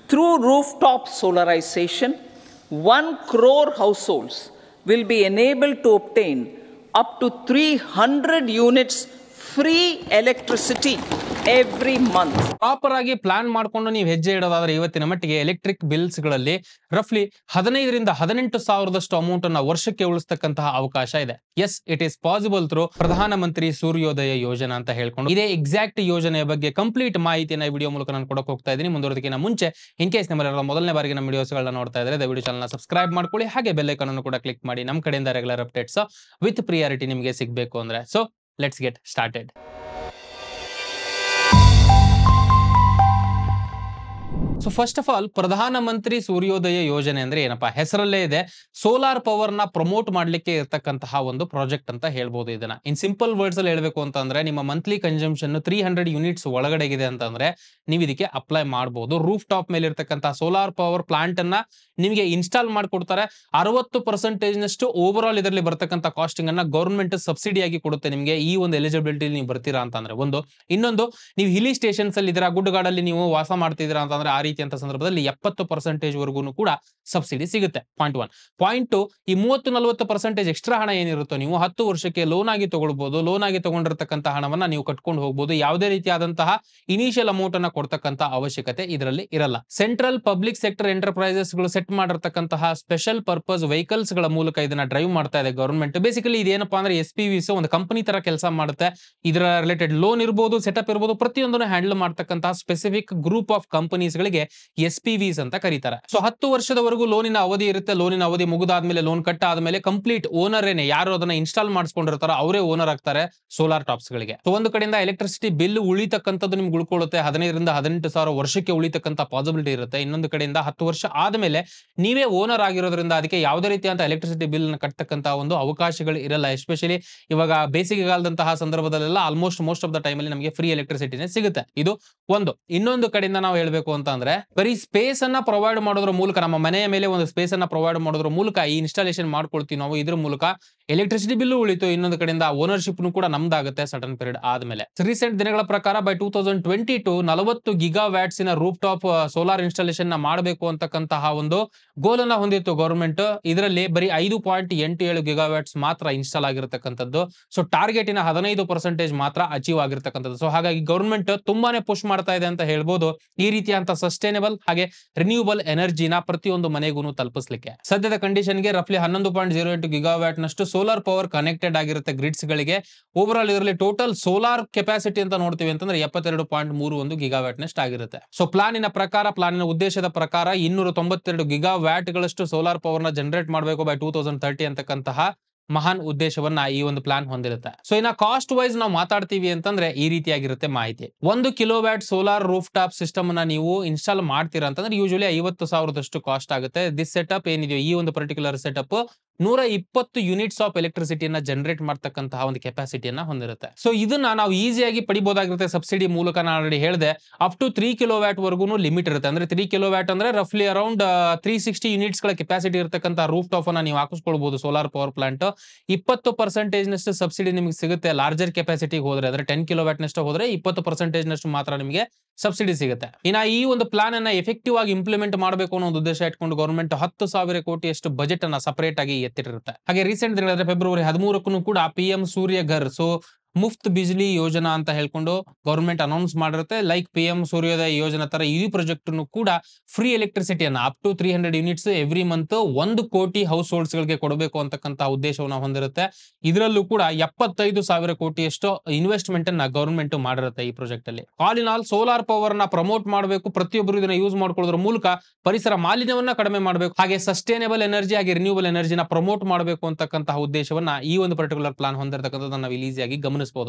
Through rooftop solarization, 1 crore households will be enabled to obtain up to 300 units free electricity every month. Proper ಆಗಿ plan ಮಾಡ್ಕೊಂಡು ನೀವು ಹೆಜ್ಜೆ ಇಡೋದಾದ್ರೆ ಇವತ್ತಿನ ಮಟ್ಟಿಗೆ electric bills ಗಳಲ್ಲಿ ರಫ್ಲಿ 15ರಿಂದ 18,000 ಅಮೌಂಟ್ ಅನ್ನ ವರ್ಷಕ್ಕೆ ಉಳಿಸ್ತಕ್ಕಂತಹ ಅವಕಾಶ ಇದೆ. Yes, it is possible through Pradhanmantri Suryodaya ಯೋಜನಾ ಅಂತ ಹೇಳ್ಕೊಂಡು ಇದೇ ಎಕ್ಸಾಕ್ಟ್ ಯೋಜನೆಯ ಬಗ್ಗೆ ಕಂಪ್ಲೀಟ್ ಮಾಹಿತಿನ ವಿಡಿಯೋ ಮೂಲಕ ನಾನು ಕೊಡಕ್ಕೆ ಹೋಗ್ತಾ ಇದ್ದೀನಿ. ಮುಂದುವರೆದಕ್ಕಿಂತ ಮುಂಚೆ ಇನ್ ಕೇಸ್ ನಿಮ್ಮಲ್ಲಿ ಮೊದಲನೇ ಬಾರಿಗೆ ನಮ್ಮ ವಿಡಿಯೋಸ್ಗಳನ್ನ ನೋಡ್ತಾ ಇದ್ರೆ ದಯವಿಟ್ಟು ಚಾನಲ್ನ ಸಬ್ಸ್ಕ್ರೈಬ್ ಮಾಡ್ಕೊಳ್ಳಿ, ಹಾಗೆ ಬೆಲ್ ಐಕಾನ್ ಅನ್ನು ಕೂಡ ಕ್ಲಿಕ್ ಮಾಡಿ ನಮ್ಮ ಕಡೆಯಿಂದ ರೆಗ್ಯುಲರ್ ಅಪ್ಡೇಟ್ಸ್ ವಿತ್ ಪ್ರಿಯಾರಿಟಿ ನಿಮಗೆ ಸಿಗಬೇಕು ಅಂದ್ರೆ. So let's get started. So first of all, ಪ್ರಧಾನಮಂತ್ರಿ ಸೂರ್ಯೋದಯ ಯೋಜನೆ ಅಂದ್ರೆ ಏನಪ್ಪಾ? ಹೆಸರಲ್ಲೇ ಇದೆ, ಸೋಲಾರ್ ಪವರ್ ನ ಪ್ರಮೋಟ್ ಮಾಡ್ಲಿಕ್ಕೆ ಇರತಕ್ಕಂತಹ ಒಂದು ಪ್ರಾಜೆಕ್ಟ್ ಅಂತ ಹೇಳ್ಬೋದು ಇದನ್ನ. ಇನ್ ಸಿಂಪಲ್ ವರ್ಡ್ಸ್ ಅಲ್ಲಿ ಹೇಳ್ಬೇಕು ಅಂತಂದ್ರೆ, ನಿಮ್ಮ ಮಂತ್ಲಿ ಕನ್ಸಂಪ್ಷನ್ 300 ಯೂನಿಟ್ಸ್ ಒಳಗಡೆಗಿದೆ ಅಂತಂದ್ರೆ ನೀವು ಇದಕ್ಕೆ ಅಪ್ಲೈ ಮಾಡಬಹುದು. ರೂಫ್ ಟಾಪ್ ಮೇಲೆ ಇರತಕ್ಕಂತಹ ಸೋಲಾರ್ ಪವರ್ ಪ್ಲಾಂಟ್ ಅನ್ನ ನಿಮಗೆ ಇನ್ಸ್ಟಾಲ್ ಮಾಡಿಕೊಡ್ತಾರೆ. 60% ನಷ್ಟು ಓವರ್ ಆಲ್ ಇದರಲ್ಲಿ ಬರ್ತಕ್ಕಂಥ ಕಾಸ್ಟಿಂಗ್ ಅನ್ನ ಗೌರ್ಮೆಂಟ್ ಸಬ್ಸಿಡಿ ಆಗಿ ಕೊಡುತ್ತೆ ನಿಮಗೆ, ಈ ಒಂದು ಎಲಿಜಿಬಿಲಿಟಿ ನೀವು ಬರ್ತೀರಾ ಅಂತಂದ್ರೆ. ಇನ್ನೊಂದು, ನೀವು ಹಿಲಿ ಸ್ಟೇಷನ್ಸ್ ಅಲ್ಲಿ ಇದರ ಗುಡ್ಡಗಾಡಲ್ಲಿ ನೀವು ವಾಸ ಮಾಡ್ತಿದ್ದೀರಾ ಅಂತಂದ್ರೆ ಆ ರೀತಿಯಂತ ಸಂದರ್ಭದಲ್ಲಿ 70% ವರೆಗೂ ಕೂಡ ಸಬ್ಸಿಡಿ ಸಿಗುತ್ತೆ. ಪಾಯಿಂಟ್ 1. ಪಾಯಿಂಟ್ 2, ಈ 30-40% ಎಕ್ಸ್ಟ್ರಾ ಹಣ ಏನಿರುತ್ತೋ ನೀವು 10 ವರ್ಷಕ್ಕೆ ಲೋನ್ ಆಗಿ ತಗೊಳ್ಬಹುದು. ಲೋನ್ ಆಗಿ ತಗೊಂಡಿರ್ತಕ್ಕಂಥ ಹಣವನ್ನ ನೀವು ಕಟ್ಕೊಂಡು ಹೋಗಬಹುದು. ಯಾವುದೇ ರೀತಿಯಾದಂತಹ ಇನಿಷಿಯಲ್ ಅಮೌಂಟ್ ಅನ್ನ ಕೊಡ್ತಕ್ಕಂಥ ಅವಶ್ಯಕತೆ ಇದರಲ್ಲಿ ಇರಲ್ಲ. ಸೆಂಟ್ರಲ್ ಪಬ್ಲಿಕ್ ಸೆಕ್ಟರ್ ಎಂಟರ್ಪ್ರೈಸಸ್ ಗಳು ಸೆಟ್ ಮಾಡಿರ್ತಕ್ಕಂತಹ ಸ್ಪೆಷಲ್ ಪರ್ಪಸ್ ವೆಹಿಕಲ್ಸ್ ಗಳ ಮೂಲಕ ಇದನ್ನ ಡ್ರೈವ್ ಮಾಡ್ತಾ ಇದೆ ಗವರ್ಮೆಂಟ್. ಬೇಸಿಕಲಿ ಇದೇನಪ್ಪಾ ಅಂದ್ರೆ SPVs ಒಂದು ಕಂಪನಿ ತರ ಕೆಲಸ ಮಾಡುತ್ತೆ. ಇದರ ರಿಲೇಟೆಡ್ ಲೋನ್ ಇರಬಹುದು, ಸೆಟಪ್ ಇರಬಹುದು, ಪ್ರತಿಯೊಂದನ್ನು ಹ್ಯಾಂಡಲ್ ಮಾಡ್ತಕ್ಕಂತಹ ಸ್ಪೆಸಿಫಿಕ್ ಗ್ರೂಪ್ ಆಫ್ ಕಂಪನೀಸ್ ಗಳಿಗೆ SPVs ಅಂತ ಕರೀತಾರೆ. ಸೊ 10 ವರ್ಷದವರೆಗೂ ಲೋನಿನ ಅವಧಿ ಇರುತ್ತೆ. ಲೋನಿನ ಅವಧಿ ಮುಗಿದಾದ್ಮೇಲೆ, ಲೋನ್ ಕಟ್ ಆದ್ಮೇಲೆ ಕಂಪ್ಲೀಟ್ ಓನರ್ ಏನೇ ಯಾರು ಅದನ್ನ ಇನ್ಸ್ಟಾಲ್ ಮಾಡಿಸ್ಕೊಂಡಿರ್ತಾರೋ ಅವರೇ ಓನರ್ ಆಗ್ತಾರೆ ಸೋಲಾರ್ ಟಾಪ್ಸ್ ಗಳಿಗೆ. ಸೊ ಒಂದು ಕಡೆಯಿಂದ ಎಲೆಕ್ಟ್ರಿಸಿಟಿ ಬಿಲ್ ಉಳಿತಕ್ಕಂಥದ್ದು ನಿಮ್ಗೆ ಉಳ್ಕೊಳ್ಳುತ್ತೆ. 15ರಿಂದ 18,000 ವರ್ಷಕ್ಕೆ ಉಳಿತಕ್ಕಂಥ ಪಾಸಿಬಿಲಿಟಿ ಇರುತ್ತೆ. ಇನ್ನೊಂದು ಕಡೆಯಿಂದ 10 ವರ್ಷ ಆದ್ಮೇಲೆ ನೀವೇ ಓನರ್ ಆಗಿರೋದ್ರಿಂದ ಅದಕ್ಕೆ ಯಾವುದೇ ರೀತಿಯಂತ ಎಲೆಕ್ಟ್ರಿಸಿಟಿ ಬಿಲ್ ಕಟ್ಟತಕ್ಕಂತ ಒಂದು ಅವಕಾಶಗಳು ಇರಲ್ಲ. ಎಸ್ಪೆಷಲಿ ಇವಾಗ ಬೇಸಿಗೆಗಾಲದಂತಹ ಸಂದರ್ಭದಲ್ಲೆಲ್ಲ almost most of the time ಅಲ್ಲಿ ನಮಗೆ ಫ್ರೀ ಎಲೆಕ್ಟ್ರಿಸಿಟಿನೇ ಸಿಗುತ್ತೆ. ಇದು ಒಂದು. ಇನ್ನೊಂದು ಕಡೆಯಿಂದ ನಾವು ಹೇಳ್ಬೇಕು ಅಂತ ಅಂದ್ರೆ, ಬರೀ ಸ್ಪೇಸ್ ಅನ್ನ ಪ್ರೊವೈಡ್ ಮಾಡೋದ್ರ ಮೂಲಕ, ನಮ್ಮ ಮನೆಯ ಮೇಲೆ ಒಂದು ಸ್ಪೇಸ್ ಅನ್ನ ಪ್ರೊವೈಡ್ ಮಾಡೋದ್ರ ಮೂಲಕ ಈ ಇನ್ಸ್ಟಾಲೇಷನ್ ಮಾಡ್ಕೊಳ್ತೀವಿ ನಾವು. ಇದ್ರ ಮೂಲಕ ಎಲೆಕ್ಟ್ರಿಸಿಟಿ ಬಿಲ್ ಉಳಿತು. ಇನ್ನೊಂದು ಕಡೆಯಿಂದ ಓನರ್ಶಿಪ್ ಕೂಡ ನಮ್ದಾಗುತ್ತೆ ಸರ್ಟನ್ ಪೀರಿಯಡ್ ಆದ್ಮೇಲೆ. ರೀಸೆಂಟ್ ದಿನಗಳ ಪ್ರಕಾರ by 2022 40 gigawatts rooftop solar installation ನ ಮಾಡಬೇಕು ಅಂತಕ್ಕಂತಹ ಒಂದು ಗೋಲ್ ಅನ್ನ ಹೊಂದಿತ್ತು ಗವರ್ಮೆಂಟ್. ಇದರಲ್ಲಿ ಬರೀ 5.87 ಗಿಗಾವ್ಯಾಟ್ಸ್ ಮಾತ್ರ ಇನ್ಸ್ಟಾಲ್ ಆಗಿರತಕ್ಕಂಥದ್ದು. ಸೊ ಟಾರ್ಗೆಟ್ ಇನ 15% ಮಾತ್ರ ಅಚೀವ್ ಆಗಿರ್ತಕ್ಕಂಥದ್ದು. ಸೊ ಹಾಗಾಗಿ ಗವರ್ಮೆಂಟ್ ತುಂಬಾನೇ ಪುಷ್ ಮಾಡ್ತಾ ಇದೆ ಅಂತ ಹೇಳ್ಬೋದು ಈ ರೀತಿಯಂತ ಸಸ್ಟೈನಬಲ್ ಹಾಗೆ ರಿನ್ಯೂಬಲ್ ಎನರ್ಜಿನ ಪ್ರತಿಯೊಂದು ಮನೆಗೂ ತಲುಪಿಸಲಿಕ್ಕೆ. ಸದ್ಯದ ಕಂಡೀಷನ್ಗೆ ರಫ್ಲಿ 11.08 ಗಿಗಾವ್ಯಾಟ್ ನಷ್ಟು ಸೋಲಾರ್ ಪವರ್ ಕನೆಕ್ಟೆಡ್ ಆಗಿರುತ್ತೆ ಗ್ರಿಡ್ಸ್ ಗಳಿಗೆ. ಓವರ್ ಆಲ್ ಇದರಲ್ಲಿ ಟೋಟಲ್ ಸೋಲಾರ್ ಕೆಪಾಸಿಟಿ ಅಂತ ನೋಡ್ತೀವಿ ಅಂತಂದ್ರೆ 72.31 ಗಿಗಾವ್ಯಾಟ್ ನಷ್ಟು ಆಗಿರುತ್ತೆ. ಸೊ ಪ್ಲಾನಿನ ಪ್ರಕಾರ, ಪ್ಲಾನಿನ ಉದ್ದೇಶದ ಪ್ರಕಾರ 292 ಗಿಗಾವ್ಯಾಟ್ ಗಳಷ್ಟು ಸೋಲಾರ್ ಪವರ್ ನ ಜನರೇಟ್ ಮಾಡಬೇಕು ಬೈ 2030 ಅಂತಕ್ಕಂತಹ ಮಹಾನ್ ಉದ್ದೇಶವನ್ನ ಈ ಒಂದು ಪ್ಲಾನ್ ಹೊಂದಿರುತ್ತೆ. ಸೊ ಇನ್ನ ಕಾಸ್ಟ್ ವೈಸ್ ನಾವು ಮಾತಾಡ್ತೀವಿ ಅಂತಂದ್ರೆ ಈ ರೀತಿಯಾಗಿರುತ್ತೆ ಮಾಹಿತಿ. 1 kilowatt solar rooftop system ಅನ್ನ ನೀವು ಇನ್ಸ್ಟಾಲ್ ಮಾಡ್ತೀರಾ ಅಂತಂದ್ರೆ ಯೂಶಲಿ 50,000 ಕಾಸ್ಟ್ ಆಗುತ್ತೆ. ದಿಸ್ ಸೆಟಪ್ ಏನಿದೆಯೋ, ಈ ಒಂದು ಪರ್ಟಿಕ್ಯುಲರ್ ಸೆಟಪ್ 120 ಯೂನಿಟ್ಸ್ ಆಫ್ ಎಲೆಕ್ಟ್ರಿಸಿಟಿಯನ್ನ ಜನರೇಟ್ ಮಾಡ್ತಕ್ಕಂತಹ ಒಂದು ಕೆಪಾಸಿಟಿಯನ್ನ ಹೊಂದಿರುತ್ತೆ. ಸೊ ಇದನ್ನ ನಾವು ಈಸಿಯಾಗಿ ಪಡಿಬಹುದಾಗಿರುತ್ತೆ ಸಬ್ಸಿಡಿ ಮೂಲಕ. ನಾನು ಆಲ್ರೆಡಿ ಹೇಳಿದೆ, ಅಪ್ ಟು 3 ಕಿಲೋವ್ಯಾಟ್ ವರೆಗೂ ಲಿಮಿಟ್ ಇರುತ್ತೆ. ಅಂದ್ರೆ 3 ಕಿಲೋವ್ಯಾಟ್ ಅಂದ್ರೆ ರಫ್ಲಿ ಅರೌಂಡ್ 360 ಯೂನಿಟ್ಸ್ ಗಳ ಕೆಪಾಸಿಟಿ ಇರತಕ್ಕಂತ ರೂಫ್ ಟಾಪ್ ಅನ್ನ ನೀವು ಹಾಕಿಸ್ಕೊಳ್ಬಹುದು ಸೋಲಾರ್ ಪವರ್ ಪ್ಲಾಂಟ್. 20% ನಷ್ಟು ಸಬ್ಸಿಡಿ ನಿಮಗೆ ಸಿಗುತ್ತೆ. ಲಾರ್ಜರ್ ಕೆಪಾಸಿಟಿಗೆ ಹೋದ್ರೆ, ಅಂದ್ರೆ 10 ಕಿಲೋವ್ಯಾಟ್ ನಷ್ಟು ಹೋದ್ರೆ 20% ನಷ್ಟು ಮಾತ್ರ ನಿಮಗೆ ಸಬ್ಸಿಡಿ ಸಿಗುತ್ತೆ. ಇನ್ನ ಈ ಒಂದು ಪ್ಲಾನ್ ಅನ್ನ ಎಫೆಕ್ಟಿವ್ ಆಗಿ ಇಂಪ್ಲಿಮೆಂಟ್ ಮಾಡಬೇಕು ಅನ್ನೋ ಒಂದು ಉದ್ದೇಶ ಇಟ್ಕೊಂಡು ಗವರ್ಮೆಂಟ್ 10,000 ಕೋಟಿಯಷ್ಟು ಬಜೆಟ್ ಅನ್ನ ಸಪರೇಟ್ ಆಗಿ ಎತ್ತಿರುತ್ತೆ. ಹಾಗೆ ರೀಸೆಂಟ್ ದಿನಗಳಲ್ಲಿ ಫೆಬ್ರವರಿ 13 ಕೂಡ PM ಸೂರ್ಯ ಘರ್, ಸೊ ಮುಫ್ತ್ ಬಿಜ್ಲಿ ಯೋಜನಾ ಅಂತ ಹೇಳ್ಕೊಂಡು ಗವರ್ಮೆಂಟ್ ಅನೌನ್ಸ್ ಮಾಡಿರುತ್ತೆ. ಲೈಕ್ PM ಸೂರ್ಯೋದಯ ಯೋಜನಾ ತರ ಈ ಪ್ರಾಜೆಕ್ಟ್ ಕೂಡ ಫ್ರೀ ಎಲೆಕ್ಟ್ರಿಸಿಟಿಯನ್ನ up to 300 units every month 1 crore house holds ಗಳಿಗೆ ಕೊಡಬೇಕು ಅಂತಕ್ಕಂಥ ಉದ್ದೇಶವನ್ನ ಹೊಂದಿರುತ್ತೆ. ಇದರಲ್ಲೂ ಕೂಡ 75,000 ಕೋಟಿಯಷ್ಟು ಇನ್ವೆಸ್ಟ್ಮೆಂಟ್ ಅನ್ನ ಗವರ್ಮೆಂಟ್ ಮಾಡಿರುತ್ತೆ ಈ ಪ್ರಾಜೆಕ್ಟ್ ಅಲ್ಲಿ. All in all solar power ನ ಪ್ರಮೋಟ್ ಮಾಡಬೇಕು, ಪ್ರತಿಯೊಬ್ಬರು ಇದನ್ನ ಯೂಸ್ ಮಾಡ್ಕೊಳ್ಳೋದ್ರ ಮೂಲಕ ಪರಿಸರ ಮಾಲಿನ್ಯವನ್ನ ಕಡಿಮೆ ಮಾಡಬೇಕು, ಹಾಗೆ ಸಸ್ಟೈನಬಲ್ ಎನರ್ಜಿ ಹಾಗೆ ರಿನ್ಯೂಬಲ್ ಎನರ್ಜಿನ ಪ್ರಮೋಟ್ ಮಾಡಬೇಕು ಅಂತಕ್ಕಂತಹ ಉದ್ದೇಶವನ್ನ ಈ ಒಂದು ಪರ್ಟಿಕ್ಯುಲರ್ ಪ್ಲಾನ್ ಹೊಂದಿರತಕ್ಕಂಥದ್ದನ್ನ ನಾವು ಈಸಿಯಾಗಿ ಗಮನಿಸಬಹುದು.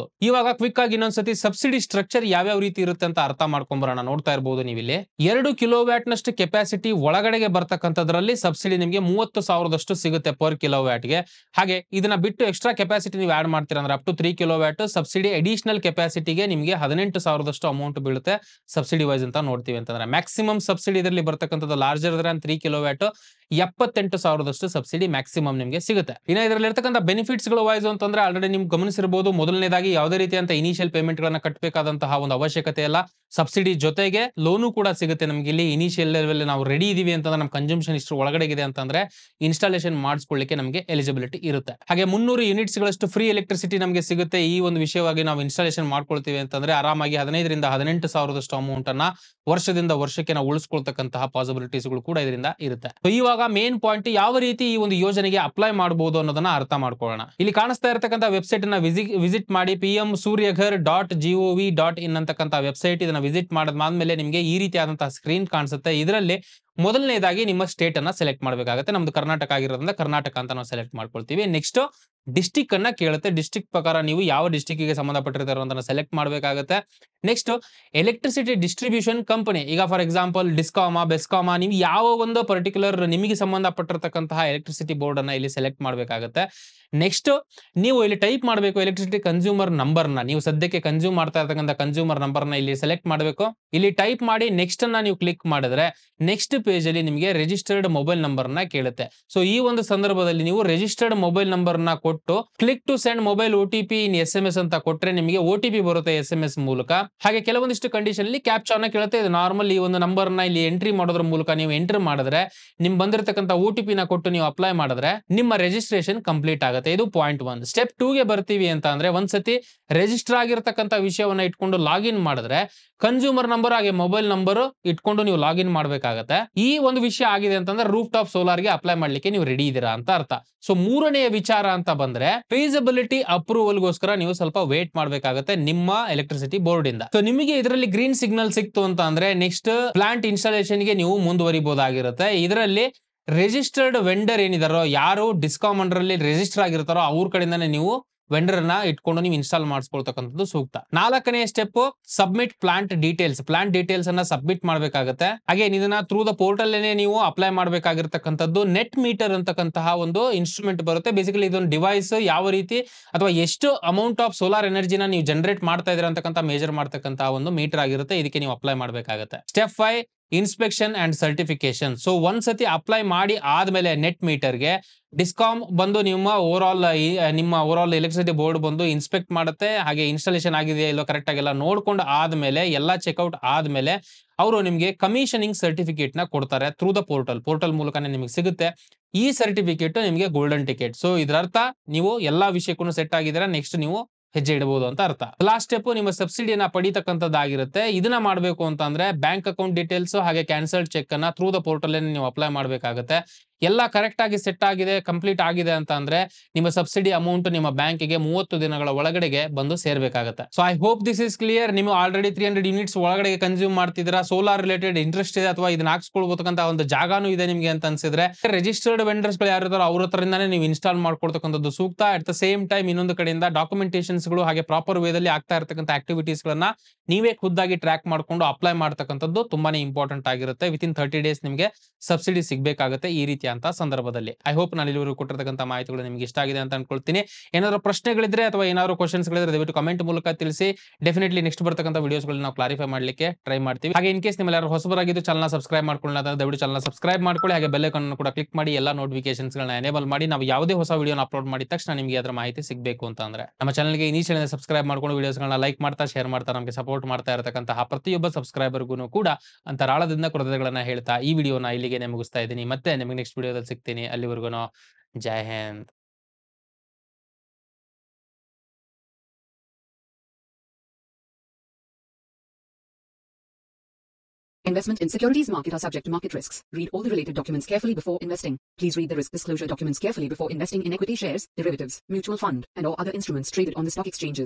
ಇವಾಗ ಕ್ವಿಕ್ ಆಗಿ ಇನ್ನೊಂದ್ಸತಿ ಸಬ್ಸಿಡಿ ಸ್ಟ್ರಕ್ಚರ್ ಯಾವ್ಯಾವ ರೀತಿ ಇರುತ್ತೆ ಅಂತ ಅರ್ಥ ಮಾಡ್ಕೊಂಬರೋಣ. ನೋಡ್ತಾ ಇರಬಹುದು ನೀವಿಲ್ಲಿ 2 ಕಿಲೋವ್ಯಾಟ್ ನಷ್ಟು ಕೆಪಾಸಿಟಿ ಒಳಗಡೆಗೆ ಬರ್ತಕ್ಕಂಥದ್ರಲ್ಲಿ ಸಬ್ಸಿಡಿ ನಿಮಗೆ 30,000 ಸಿಗುತ್ತೆ ಪರ್ ಕಿಲೋವ್ಯಾಟ್ ಗೆ. ಹಾಗೆ ಇದನ್ನ ಬಿಟ್ಟು ಎಕ್ಸ್ಟ್ರಾ ಕೆಪಾಸಿಟಿ ನೀವು ಆಡ್ ಮಾಡ್ತೀರಾ ಅಂದ್ರೆ up to 3 kilowatt subsidy additional ಕೆಪಾಸಿಟಿಗೆ ನಿಮಗೆ 18,000 ಅಮೌಂಟ್ ಬೀಳುತ್ತೆ ಸಬ್ಸಿಡಿ ವೈಸ್ ಅಂತ ನೋಡ್ತೀವಿ ಅಂತಂದ್ರೆ. ಮ್ಯಾಕ್ಸಿಮಮ್ ಸಬ್ಸಿಡಿ ಇದರಲ್ಲಿ ಬರ್ತಕ್ಕಂಥದ್ದು larger than 3 kilowatt 78,000 subsidy maximum ನಿಮಗೆ ಸಿಗುತ್ತೆ. ಇನ್ನು ಇದರಲ್ಲಿ ಇರ್ತಕ್ಕಂಥ ಬೆನಿಫಿಟ್ಸ್ ಗಳು ವೈಸ್ ಅಂತಂದ್ರೆ ಆಲ್ರೆಡಿ ನಿಮ್ಗೆ ಗಮನಿಸಿರಬಹುದು. ಮೊದಲನೇ ಮೊದಲನೇದಾಗಿ ಯಾವುದೇ ರೀತಿಯಂತ ಇನಿಷಿಯಲ್ ಪೇಮೆಂಟ್ ಗಳನ್ನ ಕಟ್ಟಬೇಕಾದಂತಹ ಒಂದು ಅವಶ್ಯಕತೆ ಇಲ್ಲ. ಸಬ್ಸಿಡಿ ಜೊತೆಗೆ ಲೋನು ಕೂಡ ಸಿಗುತ್ತೆ ನಮ್ಗೆ. ಇಲ್ಲಿ ಇನಿಷಿಯಲ್ ಲೆವೆಲ್ ನಾವು ರೆಡಿ ಇದೀವಿ ಅಂತಂದ್ರೆ, ನಮ್ಮ ಕನ್ಸಂಪ್ಷನ್ ಇಷ್ಟು ಒಳಗಡೆ ಇದೆ ಅಂತಂದ್ರೆ ಇನ್ಸ್ಟಾಲೇಷನ್ ಮಾಡಿಸ್ಕೊಳ್ಳಿಕ್ಕೆ ನಮಗೆ ಎಲಿಜಿಬಿಲಿಟಿ ಇರುತ್ತೆ. ಹಾಗೆ 300 ಯೂನಿಟ್ಸ್ ಗಳಷ್ಟು ಫ್ರೀ ಎಲೆಕ್ಟ್ರಿಸಿಟಿ ನಮಗೆ ಸಿಗುತ್ತೆ. ಈ ಒಂದು ವಿಷಯವಾಗಿ ನಾವು ಇನ್ಸ್ಟಾಲೇಷನ್ ಮಾಡ್ಕೊಳ್ತೀವಿ ಅಂತಂದ್ರೆ ಆರಾಮಾಗಿ 15 ರಿಂದ 18 ಸಾವಿರದಷ್ಟು ಅಮೌಂಟ್ ಅನ್ನ ವರ್ಷದಿಂದ ವರ್ಷಕ್ಕೆ ನಾವು ಉಳಿಸ್ಕೊಳ್ತಕ್ಕಂತಹ ಪಾಸಿಬಿಲಿಟೀಸ್ ಗಳು ಕೂಡ ಇದರಿಂದ ಇರುತ್ತೆ. ಇವಾಗ ಮೇನ್ ಪಾಯಿಂಟ್, ಯಾವ ರೀತಿ ಈ ಒಂದು ಯೋಜನೆಗೆ ಅಪ್ಲೈ ಮಾಡಬಹುದು ಅನ್ನೋದನ್ನ ಅರ್ಥ ಮಾಡ್ಕೊಳ್ಳೋಣ. ಇಲ್ಲಿ ಕಾಣಿಸ್ತಾ ಇರತಕ್ಕಂಥ ವೆಬ್ಸೈಟ್ ಅನ್ನ ವಿಸಿಟ್ ಮಾಡಿ. pmsuryaghar.gov.in ಅಂತಕ್ಕಂಥ ವೆಬ್ಸೈಟ್, ಇದನ್ನ ವಿಸಿಟ್ ಮಾಡಿದ್ಮೇಲೆ ನಿಮಗೆ ಈ ರೀತಿಯಾದಂತಹ ಸ್ಕ್ರೀನ್ ಕಾಣಿಸುತ್ತೆ. ಇದರಲ್ಲಿ ಮೊದಲನೇದಾಗಿ ನಿಮ್ಮ ಸ್ಟೇಟ್ ಅನ್ನ ಸೆಲೆಕ್ಟ್ ಮಾಡಬೇಕಾಗುತ್ತೆ. ನಮ್ದು ಕರ್ನಾಟಕ ಆಗಿರೋದ್ರಿಂದ ಕರ್ನಾಟಕ ಅಂತ ನಾವು ಸೆಲೆಕ್ಟ್ ಮಾಡ್ಕೊಳ್ತೀವಿ. ನೆಕ್ಸ್ಟ್ ಡಿಸ್ಟಿಕ್ ಅನ್ನ ಕೇಳುತ್ತೆ. ಡಿಸ್ಟಿಕ್ ಪ್ರಕಾರ ನೀವು ಯಾವ ಡಿಸ್ಟಿಕ್ ಗೆ ಸಂಬಂಧಪಟ್ಟಿರ್ತಾರೋ ಅಂತ ಸೆಲೆಕ್ಟ್ ಮಾಡಬೇಕಾಗುತ್ತೆ. ನೆಕ್ಸ್ಟ್ ಎಲೆಕ್ಟ್ರಿಸಿಟಿ ಡಿಸ್ಟ್ರಿಬ್ಯೂಷನ್ ಕಂಪನಿ, ಈಗ ಫಾರ್ ಎಕ್ಸಾಂಪಲ್ ಡಿಸ್ಕಾಮ, ಬೆಸ್ಕಾಮ, ನೀವು ಯಾವ ಒಂದು ಪರ್ಟಿಕ್ಯುಲರ್ ನಿಮಗೆ ಸಂಬಂಧಪಟ್ಟಿರ್ತಕ್ಕಂತಹ ಎಲೆಕ್ಟ್ರಿಸಿಟಿ ಬೋರ್ಡ್ ಅನ್ನ ಇಲ್ಲಿ ಸೆಲೆಕ್ಟ್ ಮಾಡಬೇಕಾಗುತ್ತೆ. ನೆಕ್ಸ್ಟ್ ನೀವು ಇಲ್ಲಿ ಟೈಪ್ ಮಾಡಬೇಕು ಎಲೆಕ್ಟ್ರಿಸಿಟಿ ಕನ್ಸ್ಯೂಮರ್ ನಂಬರ್ ನ. ನೀವು ಸದ್ಯಕ್ಕೆ ಕನ್ಸ್ಯೂಮ್ ಮಾಡ್ತಾ ಇರ್ತಕ್ಕಂಥ ಕನ್ಸ್ಯೂಮರ್ ನಂಬರ್ ನ ಇಲ್ಲಿ ಸೆಲೆಕ್ಟ್ ಮಾಡಬೇಕು. ಇಲ್ಲಿ ಟೈಪ್ ಮಾಡಿ ನೆಕ್ಸ್ಟ್ ಅನ್ನ ನೀವು ಕ್ಲಿಕ್ ಮಾಡಿದ್ರೆ ನೆಕ್ಸ್ಟ್ ಪೇಜ್ ಅಲ್ಲಿ ನಿಮಗೆ ರಿಜಿಸ್ಟರ್ಡ್ ಮೊಬೈಲ್ ನಂಬರ್ ನ ಕೇಳುತ್ತೆ. ಸೊ ಈ ಒಂದು ಸಂದರ್ಭದಲ್ಲಿ ನೀವು ರಿಜಿಸ್ಟರ್ಡ್ ಮೊಬೈಲ್ ನಂಬರ್ ನ ಕೊಟ್ಟು click to send mobile OTP in SMS ಅಂತ ಕೊಟ್ರೆ ನಿಮಗೆ OTP ಬರುತ್ತೆ SMS ಮೂಲಕ. ಹಾಗೆ ಕೆಲವೊಂದಿಷ್ಟು ಕಂಡೀಷನ್ ಅಲ್ಲಿ ಕ್ಯಾಪ್ಚಾ ನ ಕೇಳುತ್ತೆ. ಇದು ನಾರ್ಮಲ್ ಈ ಒಂದು ನಂಬರ್ ನ ಇಲ್ಲಿ ಎಂಟ್ರಿ ಮಾಡೋದ್ರ ಮೂಲಕ ನೀವು ಎಂಟರ್ ಮಾಡಿದ್ರೆ ನಿಮ್ ಬಂದಿರತಕ್ಕಂಥ OTP ನ ಕೊಟ್ಟು ನೀವು ಅಪ್ಲೈ ಮಾಡಿದ್ರೆ ನಿಮ್ಮ ರಿಜಿಸ್ಟ್ರೇಷನ್ ಕಂಪ್ಲೀಟ್ ಆಗುತ್ತೆ. ಇದು ಪಾಯಿಂಟ್ 1. ಸ್ಟೆಪ್ 2 ಗೆ ಬರ್ತೀವಿ ಅಂತ ಅಂದ್ರೆ, ಒಂದ್ಸತಿ ರಿಜಿಸ್ಟರ್ ಆಗಿರ್ತಕ್ಕಂಥ ವಿಷಯವನ್ನ ಇಟ್ಕೊಂಡು ಲಾಗಿನ್ ಮಾಡಿದ್ರೆ ಕನ್ಸ್ಯೂಮರ್ ನಂಬರ್ ಹಾಗೆ ಮೊಬೈಲ್ ನಂಬರ್ ಇಟ್ಕೊಂಡು ನೀವು ಲಾಗಿನ್ ಮಾಡಬೇಕಾಗತ್ತೆ. ಈ ಒಂದು ವಿಷಯ ಆಗಿದೆ ಅಂತಂದ್ರೆ ರೂಫ್ ಟಾಪ್ ಸೋಲಾರ್ ಗೆ ಅಪ್ಲೈ ಮಾಡ್ಲಿಕ್ಕೆ ನೀವು ರೆಡಿ ಇದೀರಾ ಅಂತ ಅರ್ಥ. ಸೊ ಮೂರನೆಯ ವಿಚಾರ ಅಂತ ಬಂದ್ರೆ ಫೀಸಿಬಿಲಿಟಿ ಅಪ್ರೂವಲ್ ಗೋಸ್ಕರ ನೀವು ಸ್ವಲ್ಪ ವೇಟ್ ಮಾಡಬೇಕಾಗುತ್ತೆ ನಿಮ್ಮ ಎಲೆಕ್ಟ್ರಿಸಿಟಿ ಬೋರ್ಡ್ ಇಂದ. ಸೊ ನಿಮಗೆ ಇದರಲ್ಲಿ ಗ್ರೀನ್ ಸಿಗ್ನಲ್ ಸಿಕ್ತು ಅಂತ ಅಂದ್ರೆ ನೆಕ್ಸ್ಟ್ ಪ್ಲಾಂಟ್ ಇನ್ಸ್ಟಾಲೇಷನ್ ಗೆ ನೀವು ಮುಂದುವರಿಬಹುದಾಗಿರುತ್ತೆ. ಇದರಲ್ಲಿ ರಿಜಿಸ್ಟರ್ಡ್ ವೆಂಡರ್ ಏನಿದಾರೋ, ಯಾರು ಡಿಸ್ಕಾಮ್ ಅಂಡರ್ ಅಲ್ಲಿ ರಿಜಿಸ್ಟರ್ ಆಗಿರ್ತಾರೋ ಅವ್ರ ಕಡೆಯಿಂದಾನೆ ನೀವು ವೆಂಡರ್ ನ ಇಟ್ಕೊಂಡು ನೀವು ಇನ್ಸ್ಟಾಲ್ ಮಾಡಿಸ್ಕೊಳ್ತಕ್ಕಂಥದ್ದು ಸೂಕ್ತ. 4ನೇ step submit plant details. Plant details ಅನ್ನ ಸಬ್ಮಿಟ್ ಮಾಡಬೇಕಾಗುತ್ತೆ. ಹಾಗೆ ಇದನ್ನ ಥ್ರೂ ದ ಪೋರ್ಟಲ್ ನೀವು ಅಪ್ಲೈ ಮಾಡಬೇಕಾಗಿರ್ತಕ್ಕಂಥದ್ದು. ನೆಟ್ ಮೀಟರ್ ಅಂತಕ್ಕಂತಹ ಒಂದು ಇನ್ಸ್ಟ್ರೂಮೆಂಟ್ ಬರುತ್ತೆ. ಬೇಸಿಕಲಿ ಇದೊಂದು ಡಿವೈಸ್, ಯಾವ ರೀತಿ ಅಥವಾ ಎಷ್ಟು ಅಮೌಂಟ್ ಆಫ್ ಸೋಲಾರ್ ಎನರ್ಜಿನ ನೀವು ಜನರೇಟ್ ಮಾಡ್ತಾ ಇದ್ದೀರಾ ಅಂತಕ್ಕಂಥ ಮೇಜರ್ ಮಾಡ್ತಕ್ಕಂತಹ ಒಂದು ಮೀಟರ್ ಆಗಿರುತ್ತೆ. ಇದಕ್ಕೆ ನೀವು ಅಪ್ಲೈ ಮಾಡಬೇಕಾಗುತ್ತೆ. Step 5 inspection and certification. So ಒಂದ್ಸತಿ ಅಪ್ಲೈ ಮಾಡಿ ಆದ್ಮೇಲೆ ನೆಟ್ ಮೀಟರ್ಗೆ ಡಿಸ್ಕಾಮ್ ಬಂದು ನಿಮ್ಮ ಓವರ್ ಆಲ್ ಎಲೆಕ್ಟ್ರಿಸಿಟಿ ಬೋರ್ಡ್ ಬಂದು ಇನ್ಸ್ಪೆಕ್ಟ್ ಮಾಡುತ್ತೆ. ಹಾಗೆ ಇನ್ಸ್ಟಾಲೇಷನ್ ಆಗಿದೆಯಾ ಇಲ್ಲೋ ಕರೆಕ್ಟ್ ಆಗಿ ಎಲ್ಲ ನೋಡ್ಕೊಂಡು ಆದ್ಮೇಲೆ ಎಲ್ಲ ಚೆಕ್ಔಟ್ ಆದ್ಮೇಲೆ ಅವರು ನಿಮಗೆ ಕಮಿಷನಿಂಗ್ ಸರ್ಟಿಫಿಕೇಟ್ ನ ಕೊಡ್ತಾರೆ ಥ್ರೂ ದ ಪೋರ್ಟಲ್ ಮೂಲಕನೇ ನಿಮಗೆ ಸಿಗುತ್ತೆ. ಈ ಸರ್ಟಿಫಿಕೇಟ್ ನಿಮಗೆ ಗೋಲ್ಡನ್ ಟಿಕೆಟ್. ಸೊ ಇದರ ಅರ್ಥ ನೀವು ಎಲ್ಲಾ ವಿಷಯಕ್ಕೂ ಸೆಟ್ ಆಗಿದ್ದೀರಾ, ನೆಕ್ಸ್ಟ್ ನೀವು ಹೆಜ್ಜೆ ಇಡಬಹುದು ಅಂತ ಅರ್ಥ. ಲಾಸ್ಟ್ ಸ್ಟೆಪ್ ನಿಮ್ಮ ಸಬ್ಸಿಡಿಯನ್ನ ಪಡಿತಕ್ಕಂಥದ್ದಾಗಿರುತ್ತೆ. ಇದನ್ನ ಮಾಡಬೇಕು ಅಂತ ಅಂದ್ರೆ ಬ್ಯಾಂಕ್ ಅಕೌಂಟ್ ಡೀಟೇಲ್ಸ್ ಹಾಗೆ ಕ್ಯಾನ್ಸಲ್ಡ್ ಚೆಕ್ ಅನ್ನ ಥ್ರೂ ದ ಪೋರ್ಟಲ್ ನೀವು ಅಪ್ಲೈ ಮಾಡಬೇಕಾಗುತ್ತೆ. ಎಲ್ಲ ಕರೆಕ್ಟ್ ಆಗಿ ಸೆಟ್ ಆಗಿದೆ, ಕಂಪ್ಲೀಟ್ ಆಗಿದೆ ಅಂತ ಅಂದ್ರೆ ನಿಮ್ಮ ಸಬ್ಸಿಡಿ ಅಮೌಂಟ್ ನಿಮ್ಮ ಬ್ಯಾಂಕಿಗೆ 30 ದಿನಗಳ ಒಳಗಡೆಗೆ ಬಂದು ಸೇರ್ಬೇಕಾಗುತ್ತೆ. So I hope this is clear. ನೀವು ಆಲ್ರೆಡಿ 300 ಯೂನಿಟ್ಸ್ ಒಳಗಡೆ ಕನ್ಸ್ಯೂಮ್ ಮಾಡ್ತಿದ್ದೀರಾ, ಸೋಲಾರ್ ರಿಲೇಟೆಡ್ ಇಂಟ್ರೆಸ್ಟ್ ಇದೆ ಅಥವಾ ಇದನ್ನ ಹಾಕ್ಸ್ಕೊಳ್ಬೇಕಂತ ಒಂದು ಜಾಗಾನು ಇದೆ ನಿಮಗೆ ಅಂತ ಅನ್ಸಿದ್ರೆ ರಿಜಿಸ್ಟರ್ಡ್ ವೆಂಡರ್ಸ್ ಗಳು ಯಾರು ಇರ್ತಾರೋ ಅವ್ರ ಹತ್ರದಿಂದಾನೇ ನೀವು ಇನ್ಸ್ಟಾಲ್ ಮಾಡ್ಕೊಳ್ತಕ್ಕಂಥದ್ದು ಸೂಕ್ತ. ಅಟ್ ದ ಸೇಮ್ ಟೈಮ್ ಇನ್ನೊಂದು ಕಡೆಯಿಂದ ಡಾಕ್ಯುಮೆಂಟೇಶನ್ಸ್ ಗಳು ಹಾಗೆ ಪ್ರಾಪರ್ ವೇದಲ್ಲಿ ಆಗ್ತಾ ಇರತಕ್ಕಂಥ ಆಕ್ಟಿವಿಟೀಸ್ ಗಳನ್ನ ನೀವೇ ಖುದ್ದಾಗಿ ಟ್ರ್ಯಾಕ್ ಮಾಡ್ಕೊಂಡು ಅಪ್ಲೈ ಮಾಡ್ತಕ್ಕಂಥದ್ದು ತುಂಬಾನೇ ಇಂಪಾರ್ಟೆಂಟ್ ಆಗಿರುತ್ತೆ. ವಿತಿನ್ 30 ಡೇಸ್ ನಿಮಗೆ ಸಬ್ಸಿಡಿ ಸಿಗಬೇಕಾಗುತ್ತೆ ಈ ರೀತಿ ಅಂತ ಸಂದರ್ಭದಲ್ಲಿ. ಐ ಹೋಪ್ ನಾನು ಇಲ್ಲಿವರೆಗೂ ಕೊಟ್ಟಿರ್ತಕ್ಕಂಥ ಮಾಹಿತಿಗಳು ನಿಮಗೆ ಇಷ್ಟ ಆಗಿದೆ ಅಂತ ಅನ್ಕೊಳ್ತೀನಿ. ಏನಾದ್ರು ಪ್ರಶ್ನೆಗಳಿದ್ರೆ ಅಥವಾ ಏನಾದ್ರು ಕ್ವಶನ್ಸ್ ಗಳಿದ್ರೆ ದಯವಿಟ್ಟು ಕಮೆಂಟ್ ಮೂಲಕ ತಿಳಿಸಿ. ಡೆಫಿನೆಟ್ಲಿ ನೆಕ್ಸ್ಟ್ ಬರ್ತಕ್ಕಂಥ ವಿಡಿಯೋಸ್ ಗಳನ್ನ ನಾವು ಕ್ಲಾರಿಫೈ ಮಾಡ್ಲಿಕ್ಕೆ ಟ್ರೈ ಮಾಡ್ತೀವಿ. ಹಾಗೆ ಇನ್ ಕೇಸ್ ನಿಮ್ಮೆಲ್ಲರೂ ಹೊಸಬರಾಗಿದ್ದು ಚಾನಲ್ ಸಬ್ಸ್ಕ್ರೈಬ್ ಮಾಡ್ಕೊಳ್ಳಿ ಅಂತ ದಯವಿಟ್ಟು ಚಾನಲ್ ಸಬ್ಸ್ಕ್ರೈಬ್ ಮಾಡ್ಕೊಳ್ಳಿ. ಹಾಗೆ ಬೆಲ್ ಐಕಾನ್ ಕೂಡ ಕ್ಲಿಕ್ ಮಾಡಿ ಎಲ್ಲ ನೋಟಿಫಿಕೇಶನ್ಸ್ ಗಳನ್ನ ಎನೇಬಲ್ ಮಾಡಿ. ನಾವು ಯಾವುದೇ ಹೊಸ ವಿಡಿಯೋನ ಅಪ್ಲೋಡ್ ಮಾಡಿದ ತಕ್ಷಣ ನಿಮಗೆ ಅದರ ಮಾಹಿತಿ ಸಿಗಬೇಕು ಅಂತ ಅಂದ್ರೆ ನಮ್ಮ ಚಾನಲ್ಗೆ ಇನಿಷಿಯಲ್ ಸಬ್ಸ್ಕ್ರೈಬ್ ಮಾಡ್ಕೊಂಡು ವಿಡಿಯೋಸ್ ಗಳನ್ನ ಲೈಕ್ ಮಾಡ್ತಾ ಶೇರ್ ಮಾಡ್ತಾ ನಮಗೆ ಸಪೋರ್ಟ್ ಮಾಡ್ತಾ ಇರತಕ್ಕಂತಹ ಪ್ರತಿಯೊಬ್ಬ ಸಬ್ಸ್ಕ್ರೈಬರ್ಗೂ ಕೂಡ ಅಂತರಾಳದಿಂದ ಕೃತಜ್ಞತೆಗಳನ್ನ ಹೇಳ್ತಾ ಈ ವಿಡಿಯೋನ ಇಲ್ಲಿಗೆ ಮುಗಿಸ್ತಾ ಇದ್ದೀನಿ. ಮತ್ತೆ ನಿಮಗೆ ನೆಕ್ಸ್ಟ್ ವಿಡಿಯೋದಲ್ಲಿ ಸಿಗ್ತೀನಿ. ಅಲ್ಲಿವರೆಗೂ ಜೈ Hind. Investment in securities market are subject to market risks. Read all the related documents carefully before investing. Please read the risk disclosure documents carefully before investing in equity shares, derivatives, mutual fund, and or other instruments traded on the stock exchanges.